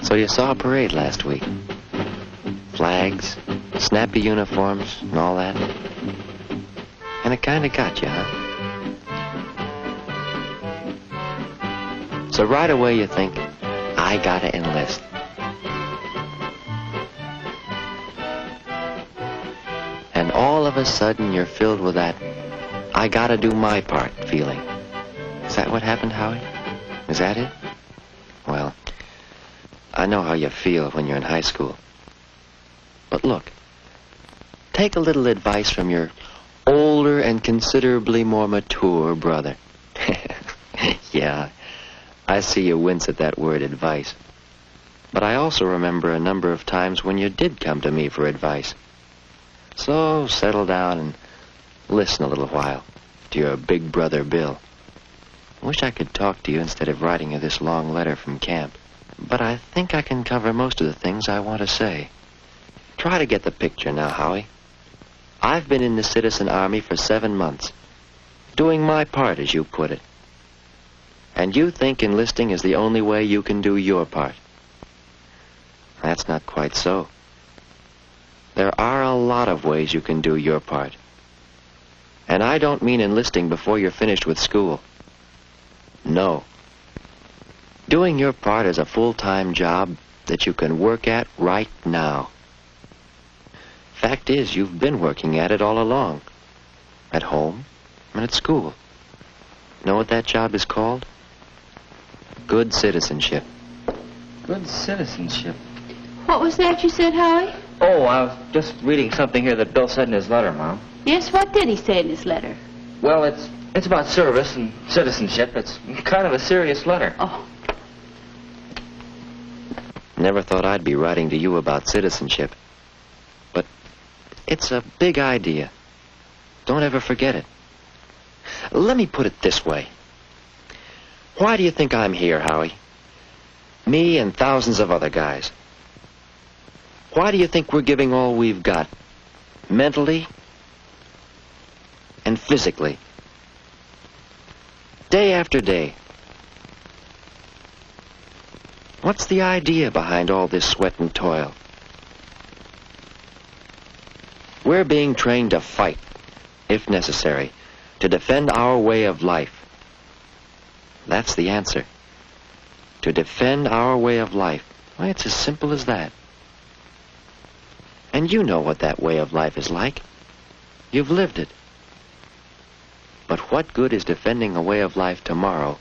So you saw a parade last week. Flags, snappy uniforms, and all that. And it kind of got you, huh? So right away you think, I gotta enlist. And all of a sudden you're filled with that, I gotta do my part feeling. Is that what happened, Howie? Is that it? Well, I know how you feel when you're in high school. But look, take a little advice from your older and considerably more mature brother. Yeah, I see you wince at that word advice. But I also remember a number of times when you did come to me for advice. So settle down and listen a little while to your big brother Bill. I wish I could talk to you instead of writing you this long letter from camp. But I think I can cover most of the things I want to say. Try to get the picture now, Howie. I've been in the Citizen Army for 7 months, doing my part, as you put it. And you think enlisting is the only way you can do your part. That's not quite so. There are a lot of ways you can do your part. And I don't mean enlisting before you're finished with school. No. Doing your part is a full-time job that you can work at right now. Fact is, you've been working at it all along. At home and at school. Know what that job is called? Good citizenship. Good citizenship. What was that you said, Howie? Oh, I was just reading something here that Bill said in his letter, Mom. Yes, what did he say in his letter? Well, it's about service and citizenship. It's kind of a serious letter. Oh. Never thought I'd be writing to you about citizenship. But it's a big idea. Don't ever forget it. Let me put it this way. Why do you think I'm here, Howie? Me and thousands of other guys. Why do you think we're giving all we've got? Mentally and physically. Day after day. What's the idea behind all this sweat and toil? We're being trained to fight, if necessary, to defend our way of life. That's the answer. To defend our way of life. Why, it's as simple as that. And you know what that way of life is like. You've lived it. But what good is defending a way of life tomorrow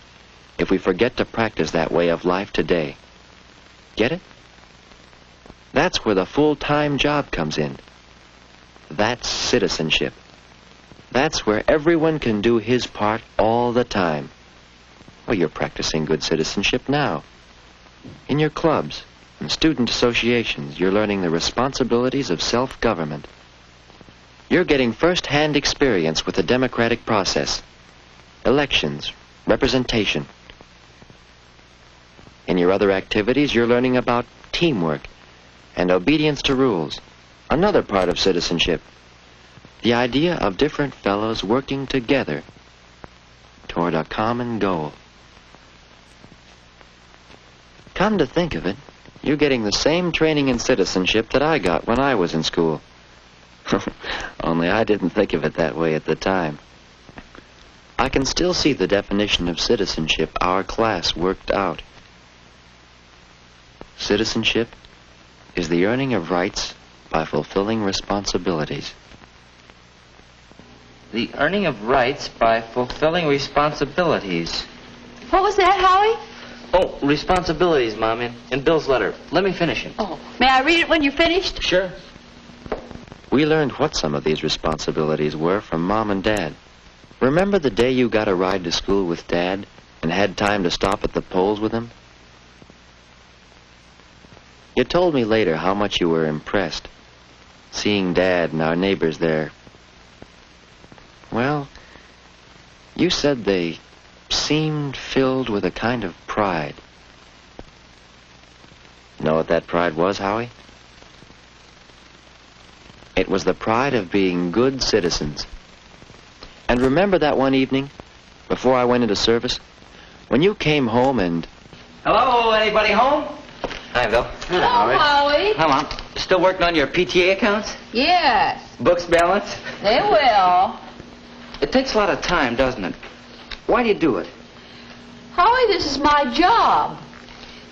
if we forget to practice that way of life today? Get it? That's where the full-time job comes in. That's citizenship. That's where everyone can do his part all the time. Well, you're practicing good citizenship now. In your clubs and student associations, you're learning the responsibilities of self-government. You're getting first-hand experience with the democratic process. Elections, representation. In your other activities, you're learning about teamwork and obedience to rules. Another part of citizenship. The idea of different fellows working together toward a common goal. Come to think of it, you're getting the same training in citizenship that I got when I was in school. Only I didn't think of it that way at the time. I can still see the definition of citizenship our class worked out. Citizenship is the earning of rights by fulfilling responsibilities. The earning of rights by fulfilling responsibilities. What was that, Howie? Oh, responsibilities, Mom, in Bill's letter. Let me finish it. Oh, may I read it when you're finished? Sure. We learned what some of these responsibilities were from Mom and Dad. Remember the day you got a ride to school with Dad and had time to stop at the polls with him? You told me later how much you were impressed, seeing Dad and our neighbors there. Well, you said they seemed filled with a kind of pride. Know what that pride was, Howie? It was the pride of being good citizens. And remember that one evening, before I went into service, when you came home and... Hello, anybody home? Hi, Bill. Hello, Howie. Come on. Still working on your PTA accounts? Yes, Books balance? they will. It takes a lot of time, doesn't it? Why do you do it? Howie, this is my job.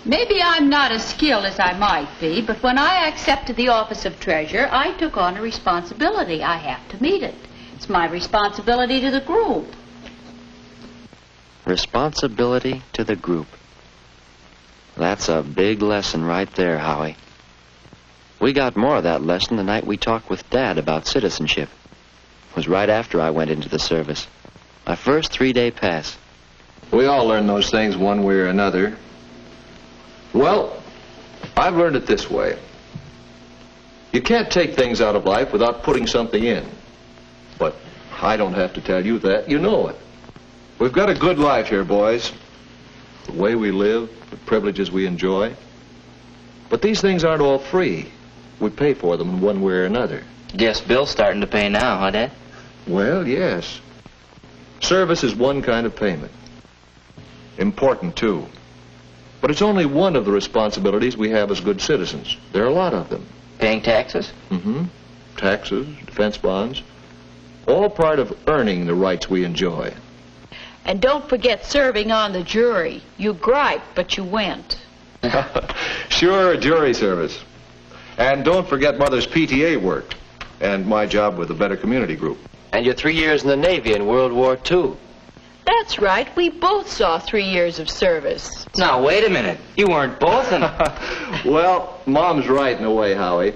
Maybe I'm not as skilled as I might be, but when I accepted the office of treasurer, I took on a responsibility. I have to meet it. It's my responsibility to the group. Responsibility to the group. That's a big lesson right there, Howie. We got more of that lesson the night we talked with Dad about citizenship. It was right after I went into the service. My first 3-day pass. We all learn those things one way or another. Well, I've learned it this way. You can't take things out of life without putting something in. But I don't have to tell you that. You know it. We've got a good life here, boys. The way we live, the privileges we enjoy. But these things aren't all free. We pay for them in one way or another. Guess Bill's starting to pay now, huh, Dad? Well, yes. Service is one kind of payment. Important, too. But it's only one of the responsibilities we have as good citizens. There are a lot of them. Paying taxes? Mm-hmm. Taxes, defense bonds, all part of earning the rights we enjoy. And don't forget serving on the jury. You griped, but you went. Sure, jury service. And don't forget Mother's PTA work and my job with the Better Community Group. And your 3 years in the Navy in World War II. That's right. We both saw 3 years of service. Now, wait a minute. You weren't both in... Well, Mom's right in a way, Howie.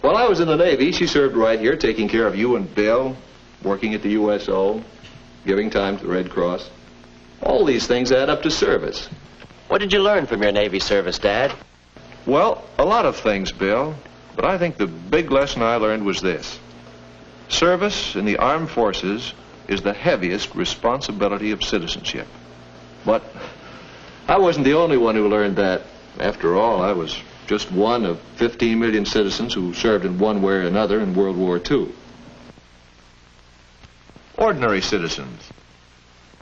While I was in the Navy, she served right here, taking care of you and Bill, working at the USO, giving time to the Red Cross. All these things add up to service. What did you learn from your Navy service, Dad? Well, a lot of things, Bill. But I think the big lesson I learned was this. Service in the armed forces is the heaviest responsibility of citizenship. But I wasn't the only one who learned that. After all, I was just one of 15 million citizens who served in one way or another in World War II. Ordinary citizens,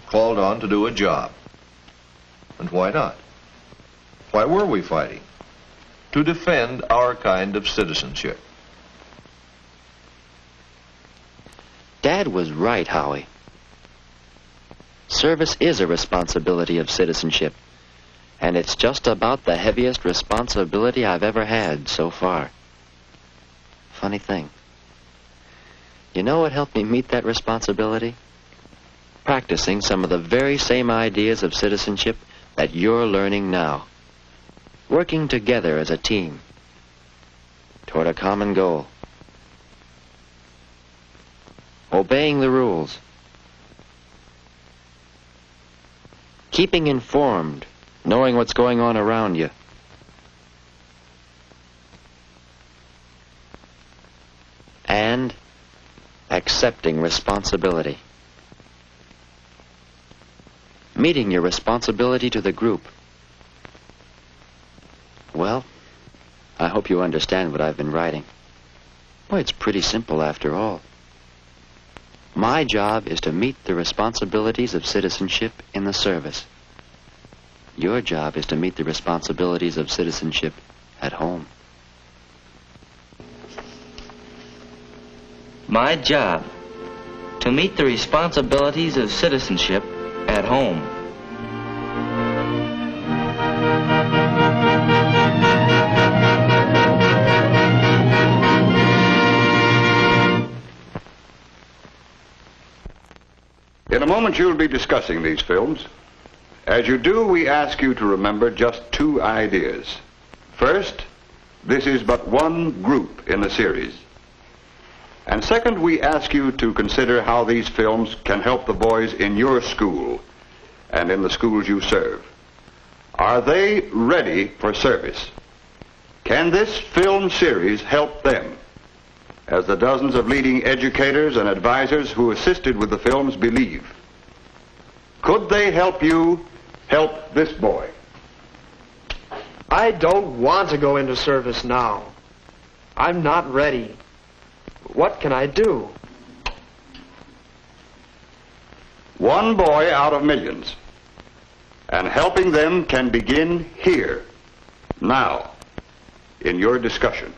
called on to do a job. And why not? Why were we fighting? To defend our kind of citizenship. Dad was right, Howie. Service is a responsibility of citizenship, and it's just about the heaviest responsibility I've ever had so far. Funny thing. You know what helped me meet that responsibility? Practicing some of the very same ideas of citizenship that you're learning now. Working together as a team toward a common goal. Obeying the rules. Keeping informed, knowing what's going on around you. And accepting responsibility. Meeting your responsibility to the group. Well, I hope you understand what I've been writing. Well, it's pretty simple after all. My job is to meet the responsibilities of citizenship in the service. Your job is to meet the responsibilities of citizenship at home. My job, to meet the responsibilities of citizenship at home. In a moment, you'll be discussing these films. As you do, we ask you to remember just 2 ideas. First, this is but one group in the series. And second, we ask you to consider how these films can help the boys in your school and in the schools you serve. Are they ready for service? Can this film series help them? As the dozens of leading educators and advisors who assisted with the films believe. Could they help you help this boy? I don't want to go into service now. I'm not ready. What can I do? One boy out of millions. And helping them can begin here, now, in your discussion.